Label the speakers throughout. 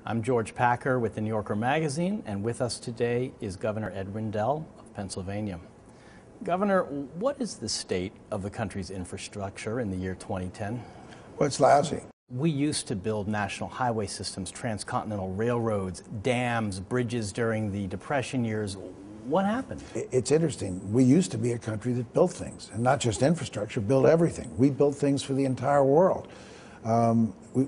Speaker 1: I'm George Packer with the New Yorker magazine, and with us today is Governor Ed Rendell of Pennsylvania. Governor, what is the state of the country's infrastructure in the year 2010?
Speaker 2: Well, it's lousy.
Speaker 1: We used to build national highway systems, transcontinental railroads, dams, bridges during the Depression years. What happened?
Speaker 2: It's interesting. We used to be a country that built things, and not just infrastructure, built everything. We built things for the entire world.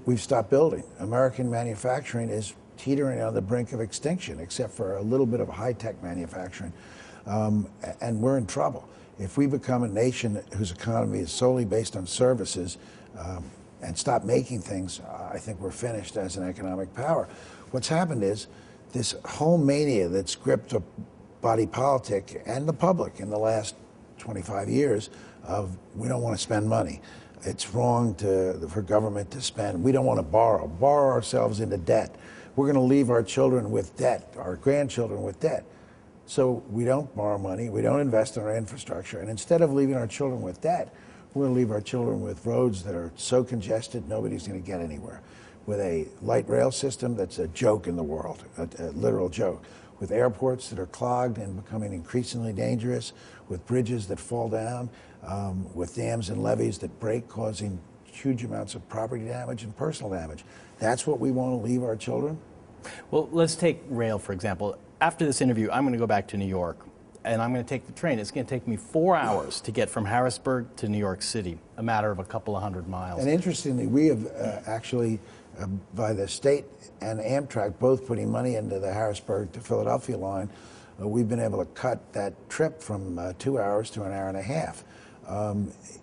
Speaker 2: We've stopped building. American manufacturing is teetering on the brink of extinction, except for a little bit of high-tech manufacturing, and we're in trouble. If we become a nation whose economy is solely based on services and stop making things, I think we're finished as an economic power. What's happened is this whole mania that's gripped the body politic and the public in the last 25 years of we don't want to spend money. It's wrong for government to spend. We don't want to borrow ourselves into debt. We're going to leave our children with debt, our grandchildren with debt. So we don't borrow money, we don't invest in our infrastructure, and instead of leaving our children with debt, we're going to leave our children with roads that are so congested nobody's going to get anywhere. With a light rail system that's a joke in the world, a literal joke. With airports that are clogged and becoming increasingly dangerous, with bridges that fall down, with dams and levees that break, causing huge amounts of property damage and personal damage. That's what we want to leave our children?
Speaker 1: Well, let's take rail, for example. After this interview, I'm going to go back to New York, and I'm going to take the train. It's going to take me 4 hours to get from Harrisburg to New York City, a matter of a couple of hundred miles.
Speaker 2: And interestingly, we have actually, by the state and Amtrak both putting money into the Harrisburg to Philadelphia line, we've been able to cut that trip from 2 hours to an hour and a half.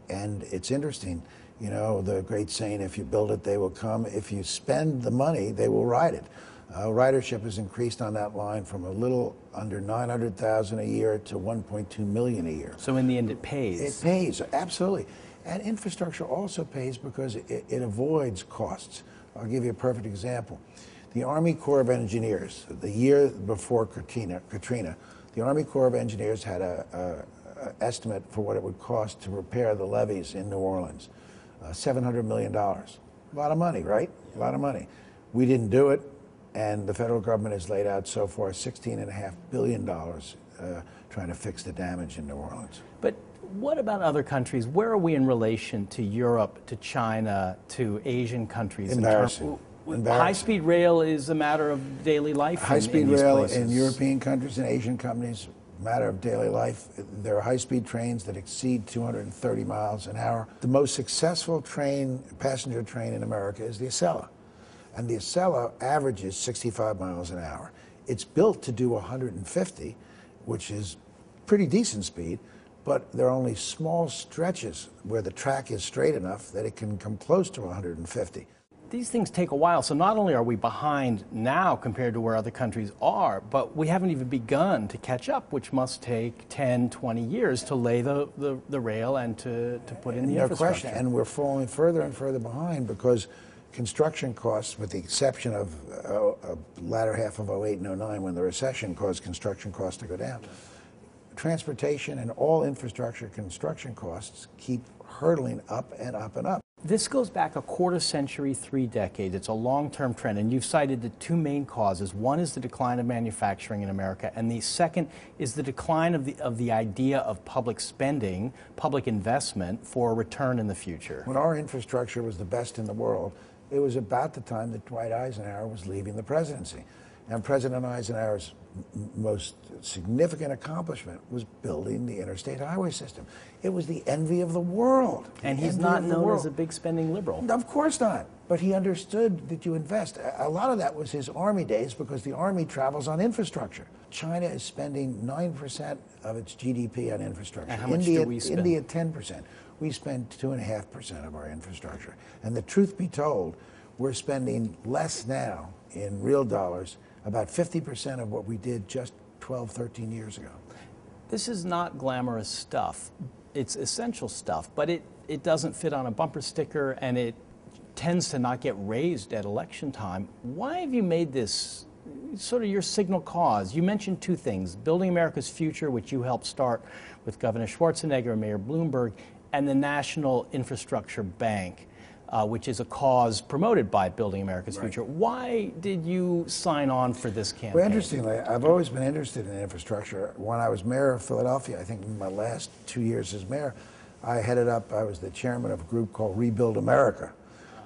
Speaker 2: And it's interesting, you know, the great saying, if you build it, they will come. If you spend the money, they will ride it. Ridership has increased on that line from a little under 900,000 a year to 1.2 million a year.
Speaker 1: So in the end, it pays.
Speaker 2: It pays, absolutely. And infrastructure also pays because it avoids costs. I'll give you a perfect example. The Army Corps of Engineers, the year before Katrina, the Army Corps of Engineers had an estimate for what it would cost to repair the levees in New Orleans. $700 million. A lot of money, right? A lot of money. We didn't do it, and the federal government has laid out so far $16.5 billion trying to fix the damage in New Orleans.
Speaker 1: But what about other countries? Where are we in relation to Europe, to China, to Asian countries?
Speaker 2: Embarrassing.
Speaker 1: High-speed rail is a matter of daily life.
Speaker 2: High-speed rail in European countries and Asian companies, matter of daily life. There are high-speed trains that exceed 230 miles an hour. The most successful passenger train in America is the Acela. And the Acela averages 65 miles an hour. It's built to do 150, which is pretty decent speed, but there are only small stretches where the track is straight enough that it can come close to 150.
Speaker 1: These things take a while, so not only are we behind now compared to where other countries are, but we haven't even begun to catch up, which must take 10, 20 years to lay the rail and to put in the infrastructure.
Speaker 2: No question, and we're falling further and further behind because construction costs, with the exception of the latter half of 08 and 09 when the recession caused construction costs to go down, transportation and all infrastructure construction costs keep hurtling up and up and up.
Speaker 1: This goes back a quarter century, 3 decades. It's a long-term trend, and you've cited the two main causes. One is the decline of manufacturing in America, and the second is the decline of the idea of public spending, public investment for a return in the future.
Speaker 2: When our infrastructure was the best in the world, it was about the time that Dwight Eisenhower was leaving the presidency. And President Eisenhower's most significant accomplishment was building the interstate highway system. It was the envy of the world.
Speaker 1: And he's not known as a big spending liberal.
Speaker 2: Of course not. But he understood that you invest. A lot of that was his Army days because the Army travels on infrastructure. China is spending 9% of its GDP on infrastructure.
Speaker 1: And how much do we spend?
Speaker 2: India, 10%. We spend 2.5% of our infrastructure. And the truth be told, we're spending less now in real dollars, about 50% of what we did just 12, 13 years ago.
Speaker 1: This is not glamorous stuff. It's essential stuff, but it doesn't fit on a bumper sticker, and it tends to not get raised at election time. Why have you made this sort of your signal cause? You mentioned two things: Building America's Future, which you helped start with Governor Schwarzenegger and Mayor Bloomberg, and the National Infrastructure Bank. which is a cause promoted by Building America's
Speaker 2: Right.
Speaker 1: Future. Why did you sign on for this campaign?
Speaker 2: Well, interestingly, I've always been interested in infrastructure. When I was mayor of Philadelphia, I think in my last 2 years as mayor, I was the chairman of a group called Rebuild America,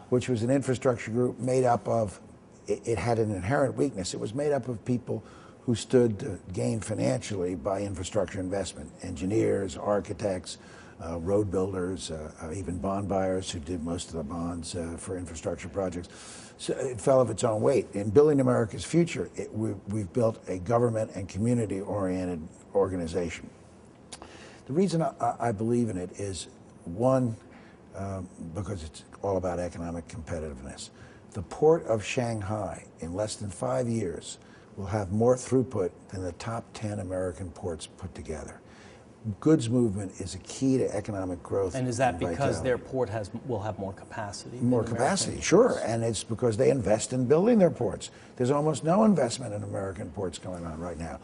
Speaker 2: which was an infrastructure group made up of, it had an inherent weakness. It was made up of people who stood to gain financially by infrastructure investment, engineers, architects, road builders, even bond buyers who did most of the bonds for infrastructure projects. So it fell of its own weight. In Building America's Future, we've built a government and community-oriented organization. The reason I believe in it is, one, because it's all about economic competitiveness. The port of Shanghai, in less than 5 years, will have more throughput than the top 10 American ports put together. Goods movement is a key to economic growth.
Speaker 1: And is that because
Speaker 2: vitality.
Speaker 1: their port will have more capacity?
Speaker 2: More capacity, sure. And it's because they invest in building their ports. There's almost no investment in American ports going on right now.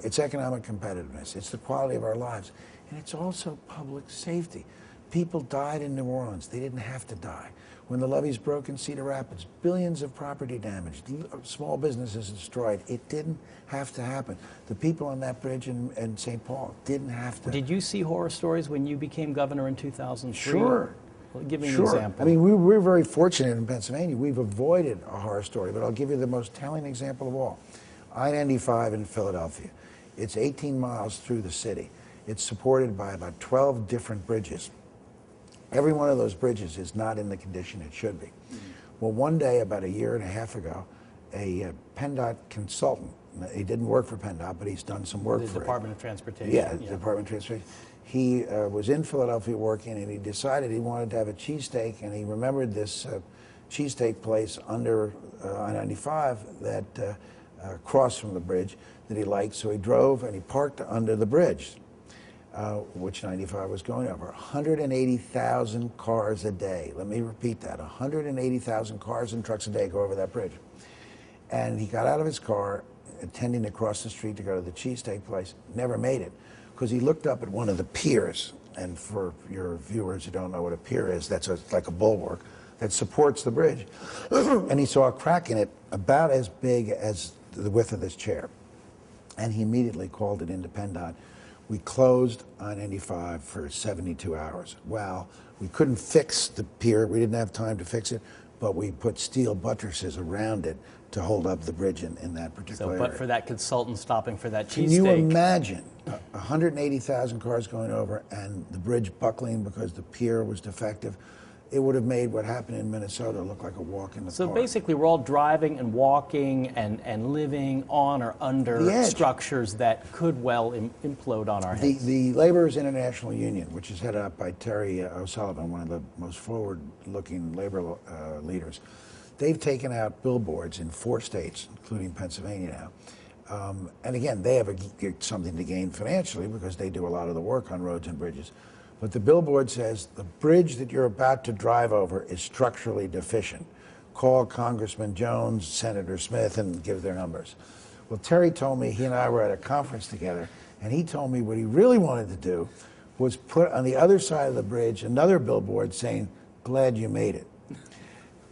Speaker 2: It's economic competitiveness. It's the quality of our lives. And it's also public safety. People died in New Orleans. They didn't have to die. When the levees broke in Cedar Rapids, billions of property damaged, small businesses destroyed. It didn't have to happen. The people on that bridge in St. Paul didn't have to.
Speaker 1: Did you see horror stories when you became governor in 2003?
Speaker 2: Sure.
Speaker 1: Well, give me an
Speaker 2: Sure.
Speaker 1: example.
Speaker 2: I mean, we're very fortunate in Pennsylvania. We've avoided a horror story, but I'll give you the most telling example of all. I-95 in Philadelphia. It's 18 miles through the city. It's supported by about 12 different bridges. Every one of those bridges is not in the condition it should be. Well, one day, about a year and a half ago, a PennDOT consultant, he didn't work for PennDOT, but he's done some work
Speaker 1: the
Speaker 2: for
Speaker 1: Department of Transportation.
Speaker 2: Yeah, the Department of Transportation. He was in Philadelphia working, and he decided he wanted to have a cheesesteak, and he remembered this cheesesteak place under I-95 that crossed from the bridge that he liked, so he drove and he parked under the bridge. Which 95 was going over. 180,000 cars a day. Let me repeat that. 180,000 cars and trucks a day go over that bridge. And he got out of his car, intending to cross the street to go to the cheesesteak place, never made it, because he looked up at one of the piers. And for your viewers who don't know what a pier is, that's like a bulwark that supports the bridge. And he saw a crack in it about as big as the width of this chair. And he immediately called it into PennDOT. We closed I-95 for 72 hours. Well, we couldn't fix the pier. We didn't have time to fix it, but we put steel buttresses around it to hold up the bridge in that particular area.
Speaker 1: But for that consultant stopping for that cheesesteak.
Speaker 2: Can you imagine 180,000 cars going over and the bridge buckling because the pier was defective? It would have made what happened in Minnesota look like a walk in the park.
Speaker 1: So basically, we're all driving and walking and living on or under structures that could well implode on our heads.
Speaker 2: The Laborers International Union, which is headed up by Terry O'Sullivan, one of the most forward-looking labor leaders, they've taken out billboards in 4 states, including Pennsylvania now. And again, they have something to gain financially because they do a lot of the work on roads and bridges. But the billboard says, the bridge that you're about to drive over is structurally deficient. Call Congressman Jones, Senator Smith, and give their numbers. Well, Terry told me, he and I were at a conference together, and he told me what he really wanted to do was put on the other side of the bridge another billboard saying, glad you made it.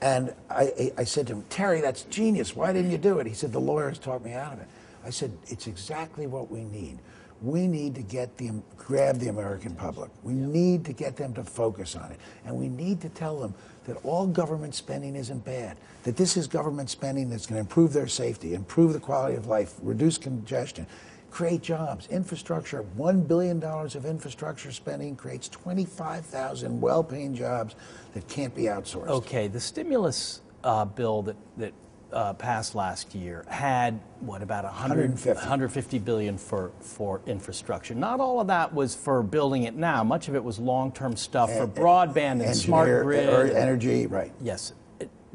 Speaker 2: And I said to him, Terry, that's genius. Why didn't you do it? He said, the lawyers talked me out of it. I said, it's exactly what we need. We need to grab the American public. We need to get them to focus on it. And we need to tell them that all government spending isn't bad, that this is government spending that's going to improve their safety, improve the quality of life, reduce congestion, create jobs. Infrastructure, $1 billion of infrastructure spending creates 25,000 well-paying jobs that can't be outsourced.
Speaker 1: Okay, the stimulus bill that passed last year had, what, about 150 billion for infrastructure. Not all of that was for building it now. Much of it was long-term stuff for broadband and smart grid.
Speaker 2: Or energy, right.
Speaker 1: Yes.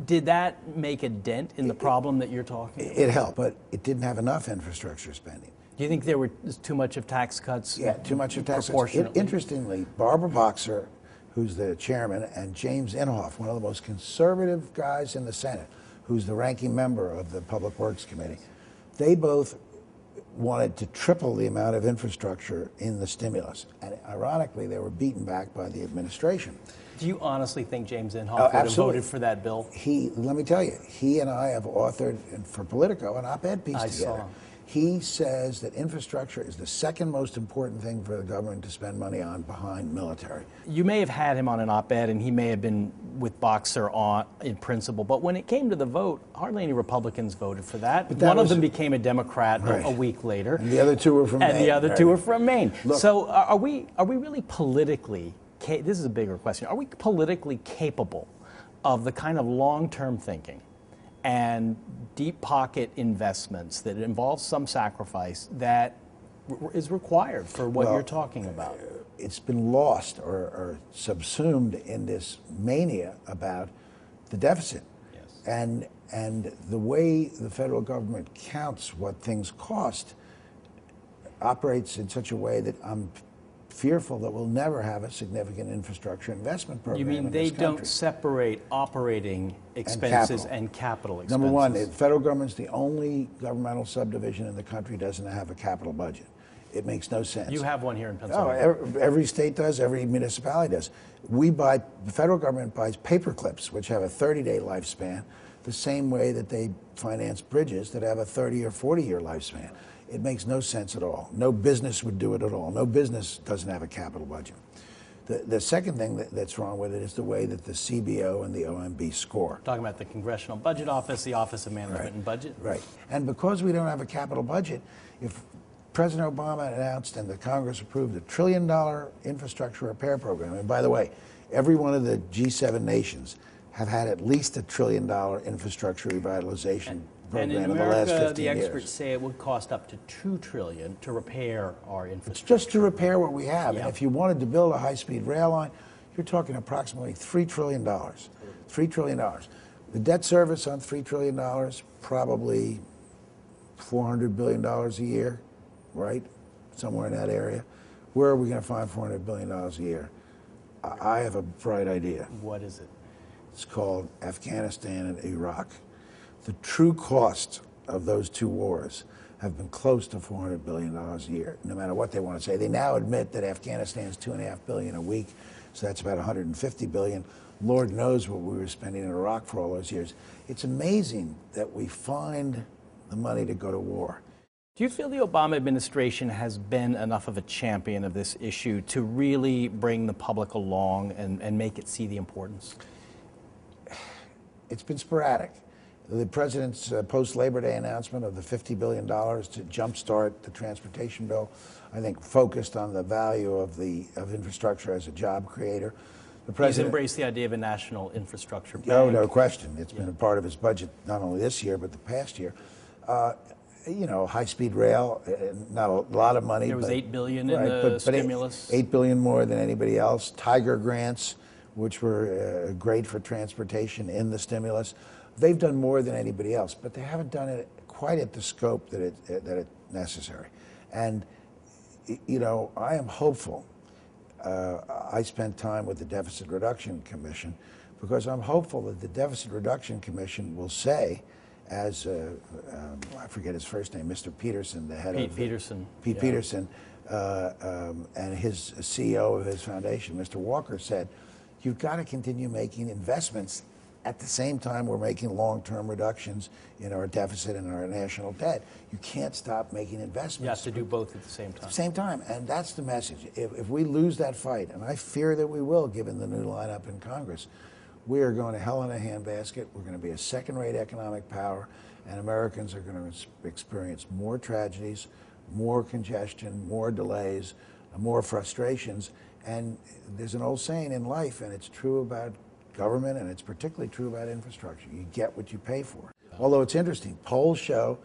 Speaker 1: Did that make a dent in the problem that you're talking about?
Speaker 2: It helped, but it didn't have enough infrastructure spending.
Speaker 1: Do you think there was too much of tax cuts?
Speaker 2: Yeah, too much of tax cuts. Interestingly, Barbara Boxer, who's the chairman, and James Inhofe, one of the most conservative guys in the Senate, who's the ranking member of the Public Works Committee, they both wanted to triple the amount of infrastructure in the stimulus. And ironically, they were beaten back by the administration.
Speaker 1: Do you honestly think James Inhofe would have voted for that bill?
Speaker 2: Let me tell you, he and I have authored for Politico an op-ed piece together. He says that infrastructure is the second most important thing for the government to spend money on behind military.
Speaker 1: You may have had him on an op-ed, and he may have been with Boxer on in principle, but when it came to the vote, hardly any Republicans voted for that. One of them became a Democrat a week later.
Speaker 2: And the other two were from Maine.
Speaker 1: And the other two were from Maine. Look, so are we really politically, this is a bigger question, are we politically capable of the kind of long-term thinking and deep pocket investments that involve some sacrifice that is required for what you're talking about?
Speaker 2: It's been lost or subsumed in this mania about the deficit. Yes. And the way the federal government counts what things cost operates in such a way that I'm fearful that we'll never have a significant infrastructure investment program.
Speaker 1: You mean they don't separate operating expenses and capital expenses?
Speaker 2: Number one, the federal government's the only governmental subdivision in the country that doesn't have a capital budget. It makes no sense.
Speaker 1: You have one here in Pennsylvania.
Speaker 2: Oh, every state does, every municipality does. The federal government buys paper clips, which have a 30-day lifespan, the same way that they finance bridges that have a 30 or 40-year lifespan. It makes no sense at all. No business would do it at all. No business doesn't have a capital budget. The second thing that's wrong with it is the way that the CBO and the OMB score.
Speaker 1: Talking about the Congressional Budget Office, the Office of Management and Budget.
Speaker 2: Right. And because we don't have a capital budget, if President Obama announced and the Congress approved a $1 trillion infrastructure repair program, and by the way, every one of the G7 nations have had at least $1 trillion infrastructure revitalization program in the last 15 years.
Speaker 1: And in America, the experts say it would cost up to $2 trillion to repair our infrastructure.
Speaker 2: It's just to repair what we have. Yeah. And if you wanted to build a high-speed rail line, you're talking approximately $3 trillion. $3 trillion. The debt service on $3 trillion, probably $400 billion a year, right? Somewhere in that area. Where are we going to find $400 billion a year? I have a bright idea.
Speaker 1: What is it?
Speaker 2: It's called Afghanistan and Iraq. The true cost of those two wars have been close to $400 billion a year, no matter what they want to say. They now admit that Afghanistan's $2.5 billion a week, so that's about $150 billion. Lord knows what we were spending in Iraq for all those years. It's amazing that we find the money to go to war.
Speaker 1: Do you feel the Obama administration has been enough of a champion of this issue to really bring the public along and make it see the importance?
Speaker 2: It's been sporadic. The president's post-Labor Day announcement of the $50 billion to jumpstart the transportation bill, I think, focused on the value of infrastructure as a job creator.
Speaker 1: He's embraced the idea of a national infrastructure bank.
Speaker 2: No question. It's been a part of his budget not only this year but the past year. You know, high-speed rail, not a lot of money.
Speaker 1: There was $8 billion in the stimulus.
Speaker 2: $8 billion more than anybody else. Tiger grants, which were great for transportation in the stimulus. They've done more than anybody else, but they haven't done it quite at the scope that it's necessary. And, you know, I am hopeful. I spent time with the Deficit Reduction Commission because I'm hopeful that the Deficit Reduction Commission will say, as I forget his first name, Mr. Peterson, the head of
Speaker 1: Peterson,
Speaker 2: Pete Peterson, and his CEO of his foundation, Mr. Walker, said, you've got to continue making investments at the same time we're making long-term reductions in our deficit and our national debt. You can't stop making investments.
Speaker 1: You have to do both at the same time.
Speaker 2: At the same time, and that's the message. If we lose that fight, and I fear that we will, given the new lineup in Congress, we are going to hell in a handbasket. We're going to be a second-rate economic power, and Americans are going to experience more tragedies, more congestion, more delays, more frustrations. And there's an old saying in life, and it's true about government, and it's particularly true about infrastructure. You get what you pay for. Although it's interesting, polls show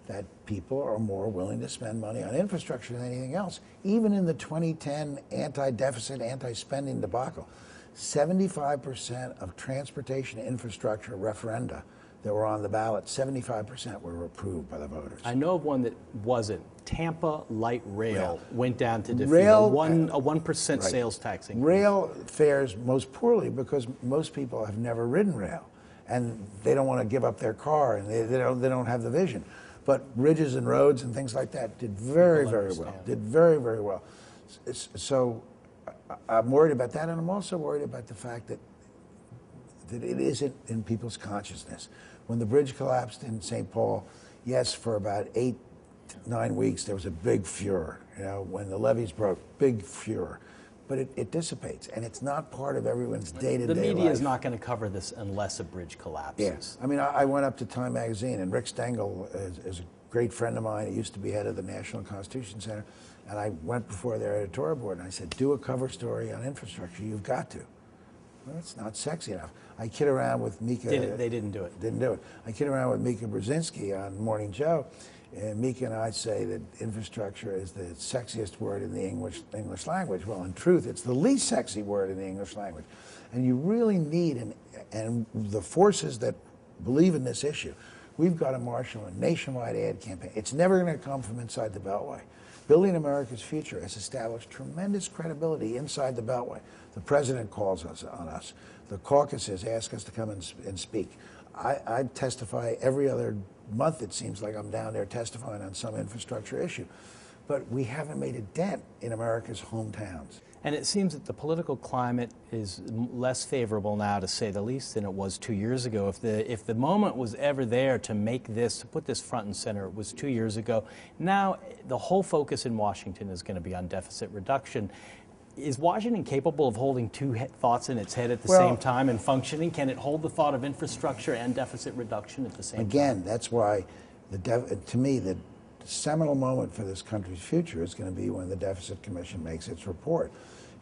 Speaker 2: that people are more willing to spend money on infrastructure than anything else. Even in the 2010 anti-deficit, anti-spending debacle, 75% of transportation infrastructure referenda that were on the ballot, 75% were approved by the voters.
Speaker 1: I know of one that wasn't. Tampa Light Rail went down to defeat a 1% sales tax increase.
Speaker 2: Rail fares most poorly because most people have never ridden rail, and they don't want to give up their car, and they don't have the vision. But bridges and roads and things like that did very, very well. Did very, very well. So I'm worried about that, and I'm also worried about the fact that it isn't in people's consciousness. When the bridge collapsed in St. Paul, yes, for about 8 to 9 weeks there was a big furor. When the levees broke, big furor. But it dissipates, and it's not part of everyone's day-to-day life.
Speaker 1: The media is not going to cover this unless a bridge collapses.
Speaker 2: Yes. I mean, I went up to Time magazine, and Rick Stengel is a great friend of mine. He used to be head of the National Constitution Center, and I went before their editorial board, and I said, do a cover story on infrastructure. You've got to. Well, it's not sexy enough. I kid around with Mika.
Speaker 1: They didn't do it.
Speaker 2: Didn't do it. I kid around with Mika Brzezinski on Morning Joe, and Mika and I say that infrastructure is the sexiest word in the English language. Well, in truth, it's the least sexy word in the English language. And you really need, and the forces that believe in this issue, we've got to marshal a nationwide ad campaign. It's never going to come from inside the Beltway. Building America's Future has established tremendous credibility inside the Beltway. The president calls on us. The caucuses ask us to come and speak. I testify every other month, it seems like I'm down there testifying on some infrastructure issue. But we haven't made a dent in America's hometowns.
Speaker 1: And it seems that the political climate is less favorable now, to say the least, than it was 2 years ago. If the moment was ever there to make this, to put this front and center, it was 2 years ago. Now the whole focus in Washington is going to be on deficit reduction. Is Washington capable of holding two thoughts in its head at the same time and functioning? Can it hold the thought of infrastructure and deficit reduction at the same time?
Speaker 2: Again, that's why, to me, the seminal moment for this country's future is going to be when the Deficit Commission makes its report.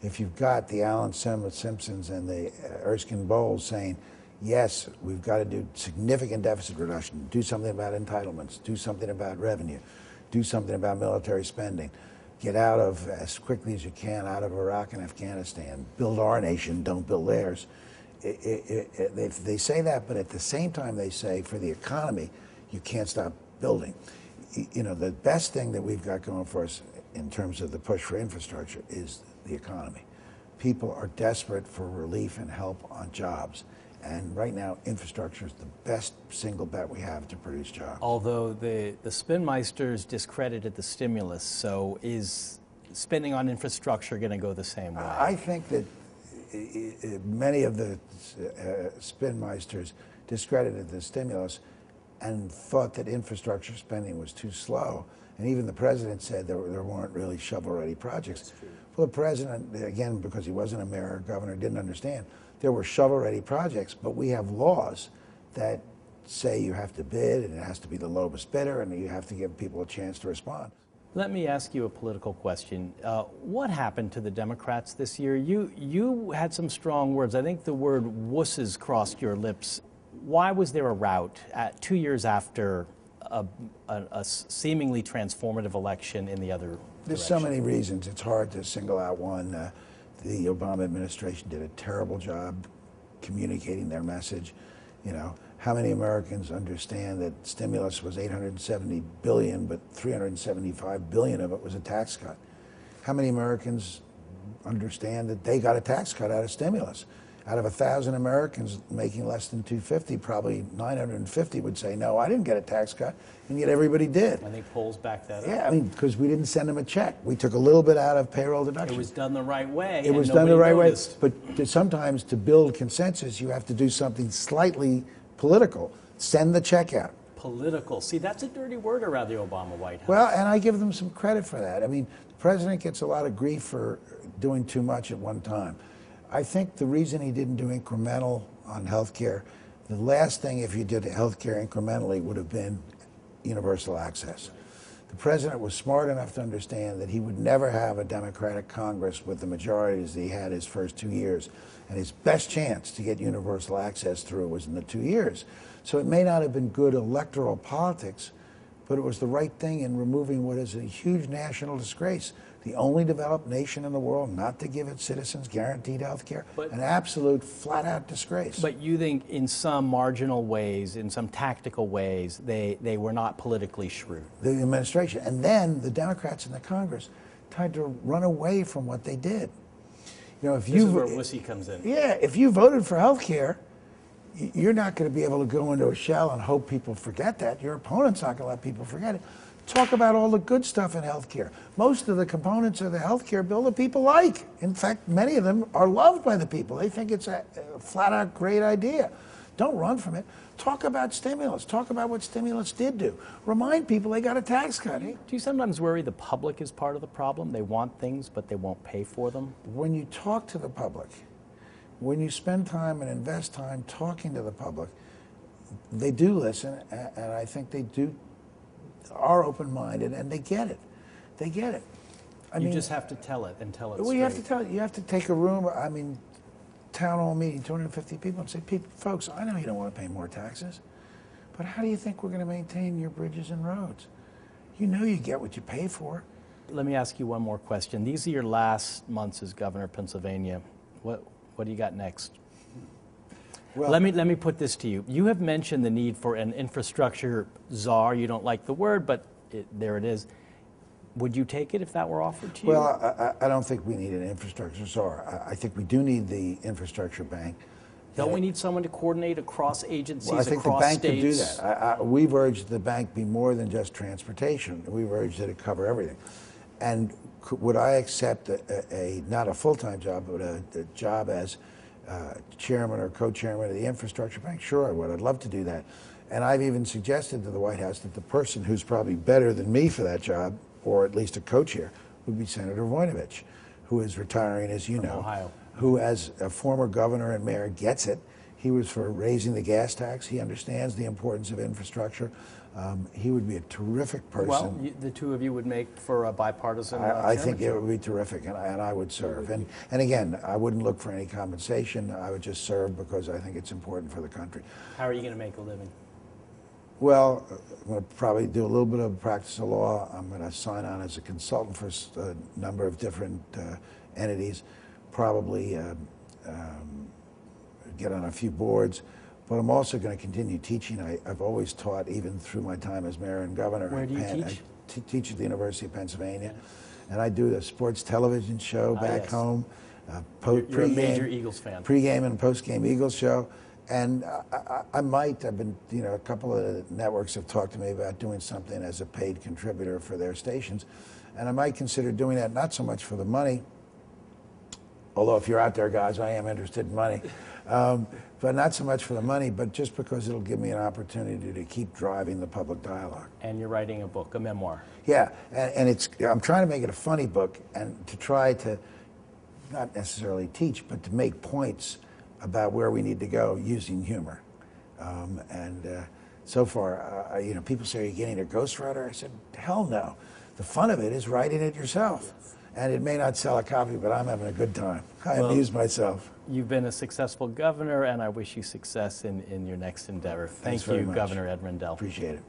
Speaker 2: If you've got the Alan Simpsons and the Erskine Bowles saying, yes, we've got to do significant deficit reduction, do something about entitlements, do something about revenue, do something about military spending, get out of, as quickly as you can, out of Iraq and Afghanistan, build our nation, don't build theirs. They say that, but at the same time they say, for the economy, you can't stop building. The best thing that we've got going for us in terms of the push for infrastructure is the economy. People are desperate for relief and help on jobs. And right now, infrastructure is the best single bet we have to produce jobs.
Speaker 1: Although the spinmeisters discredited the stimulus, so is spending on infrastructure going to go the same way?
Speaker 2: I think that many of the spinmeisters discredited the stimulus and thought that infrastructure spending was too slow. And even the president said there weren't really shovel-ready projects. Well, the president, again, because he wasn't a mayor or governor, didn't understand. There were shovel-ready projects, but we have laws that say you have to bid, and it has to be the lowest bidder, and you have to give people a chance to respond.
Speaker 1: Let me ask you a political question. What happened to the Democrats this year? You had some strong words. I think the word wusses crossed your lips. Why was there a rout 2 years after a seemingly transformative election in the other direction?
Speaker 2: There's so many reasons. It's hard to single out one. The Obama administration did a terrible job communicating their message. How many Americans understand that stimulus was $870 billion, but $375 billion of it was a tax cut? How many Americans understand that they got a tax cut out of stimulus? Out of 1,000 Americans making less than $250, probably 950 would say, no, I didn't get a tax cut, and yet everybody did.
Speaker 1: I think polls back that up.
Speaker 2: Yeah, because we didn't send them a check. We took a little bit out of payroll deduction.
Speaker 1: It was done the right way.
Speaker 2: It was done the right way. But sometimes to build consensus, you have to do something slightly political. Send the check out.
Speaker 1: Political. See, that's a dirty word around the Obama White House.
Speaker 2: Well, and I give them some credit for that. I mean, the president gets a lot of grief for doing too much at one time. I think the reason he didn't do incremental on health care, the last thing if you did health care incrementally would have been universal access. The president was smart enough to understand that he would never have a Democratic Congress with the majorities that he had his first 2 years. And his best chance to get universal access through was in the 2 years. So it may not have been good electoral politics, but it was the right thing in removing what is a huge national disgrace. The only developed nation in the world not to give its citizens guaranteed health care, an absolute flat-out disgrace.
Speaker 1: But you think in some marginal ways, in some tactical ways, they were not politically shrewd?
Speaker 2: The administration. And then the Democrats in the Congress tried to run away from what they did.
Speaker 1: This is where wussy comes in.
Speaker 2: Yeah, if you voted for health care, You're not going to be able to go into a shell and hope people forget that. Your opponent's not going to let people forget it. Talk about all the good stuff in healthcare. Most of the components of the healthcare bill that people like. In fact, many of them are loved by the people. They think it's a flat-out great idea. Don't run from it. Talk about stimulus. Talk about what stimulus did do. Remind people they got a tax cut.
Speaker 1: Do you sometimes worry the public is part of the problem? They want things, but they won't pay for them?
Speaker 2: When you talk to the public, when you spend time and invest time talking to the public, they do listen, and I think they are open-minded, and they get it. They get it.
Speaker 1: You just have to tell it and tell it
Speaker 2: well,
Speaker 1: straight.
Speaker 2: You have to tell it. You have to take a room, town hall meeting, 250 people, and say, folks, I know you don't want to pay more taxes, but how do you think we're going to maintain your bridges and roads? You know you get what you pay for.
Speaker 1: Let me ask you one more question. These are your last months as governor of Pennsylvania. What do you got next? Well, let me put this to you. You have mentioned the need for an infrastructure czar. You don't like the word, but there it is. Would you take it if that were offered to you?
Speaker 2: Well, I don't think we need an infrastructure czar. I think we do need the infrastructure bank.
Speaker 1: Don't we need someone to coordinate across agencies, across states?
Speaker 2: Well, I think the bank could do that. We've urged the bank be more than just transportation. We've urged it to cover everything. And would I accept not a full-time job, but a job as chairman or co-chairman of the infrastructure bank? Sure, I would. I'd love to do that. And I've even suggested to the White House that the person who's probably better than me for that job, or at least a co-chair, would be Senator Voinovich, who is retiring, as you know,
Speaker 1: Ohio.
Speaker 2: Who, as a former governor and mayor, gets it. He was for raising the gas tax. He understands the importance of infrastructure. He would be a terrific person.
Speaker 1: Well, the two of you would make for a bipartisan
Speaker 2: I think it would be terrific, and I would serve. And again, I wouldn't look for any compensation. I would just serve because I think it's important for the country.
Speaker 1: How are you going to make a living?
Speaker 2: Well, I'm going to probably do a little bit of practice of law. I'm going to sign on as a consultant for a number of different entities, probably get on a few boards. But I'm also going to continue teaching. I've always taught, even through my time as mayor and governor.
Speaker 1: Where do you teach?
Speaker 2: I teach at the University of Pennsylvania. And I do the sports television show back home.
Speaker 1: You're a major Eagles fan.
Speaker 2: Pre-game and post-game Eagles show. And I've been, a couple of the networks have talked to me about doing something as a paid contributor for their stations. And I might consider doing that, not so much for the money, although if you're out there, guys, I am interested in money. But not so much for the money, but just because it'll give me an opportunity to keep driving the public dialogue.
Speaker 1: And you're writing a book, a memoir.
Speaker 2: Yeah, and I'm trying to make it a funny book and to try to not necessarily teach, but to make points about where we need to go using humor. So far, people say, are you getting a ghostwriter? I said, hell no. The fun of it is writing it yourself. And it may not sell a copy, but I'm having a good time. I amuse myself.
Speaker 1: You've been a successful governor, and I wish you success in your next endeavor. Thank you, Governor Ed Rendell.
Speaker 2: Appreciate it.